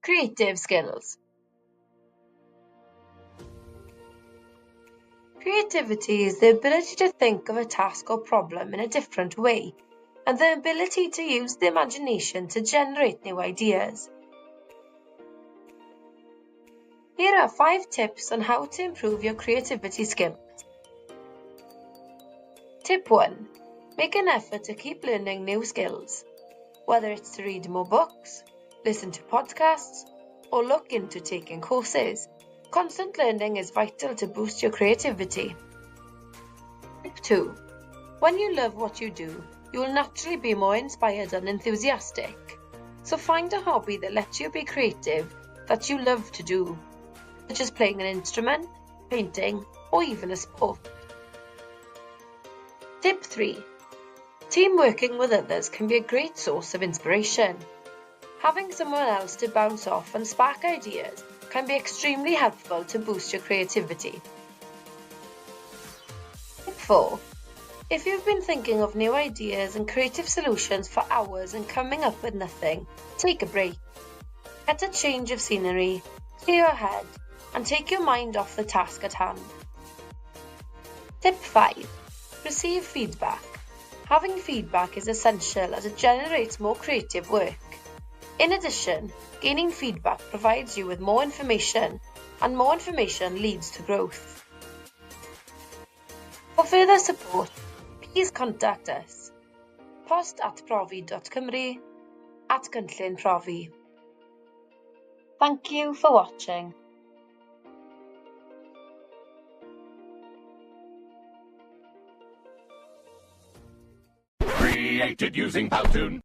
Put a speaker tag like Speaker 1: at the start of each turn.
Speaker 1: Creative skills. Creativity is the ability to think of a task or problem in a different way, and the ability to use the imagination to generate new ideas. Here are 5 tips on how to improve your creativity skills. Tip 1. Make an effort to keep learning new skills. Whether it's to read more books, listen to podcasts, or look into taking courses, constant learning is vital to boost your creativity. Tip 2. When you love what you do, you will naturally be more inspired and enthusiastic. So find a hobby that lets you be creative, that you love to do, such as playing an instrument, painting, or even a sport. Tip 3. Team working with others can be a great source of inspiration. Having someone else to bounce off and spark ideas can be extremely helpful to boost your creativity. Tip 4. If you've been thinking of new ideas and creative solutions for hours and coming up with nothing, take a break. Get a change of scenery, clear your head, and take your mind off the task at hand. Tip 5. Receive feedback. Having feedback is essential as it generates more creative work. In addition, gaining feedback provides you with more information, and more information leads to growth. For further support, please contact us. post@profi.cymru, @cynllun-profi. Thank you for watching.
Speaker 2: Created using Powtoon.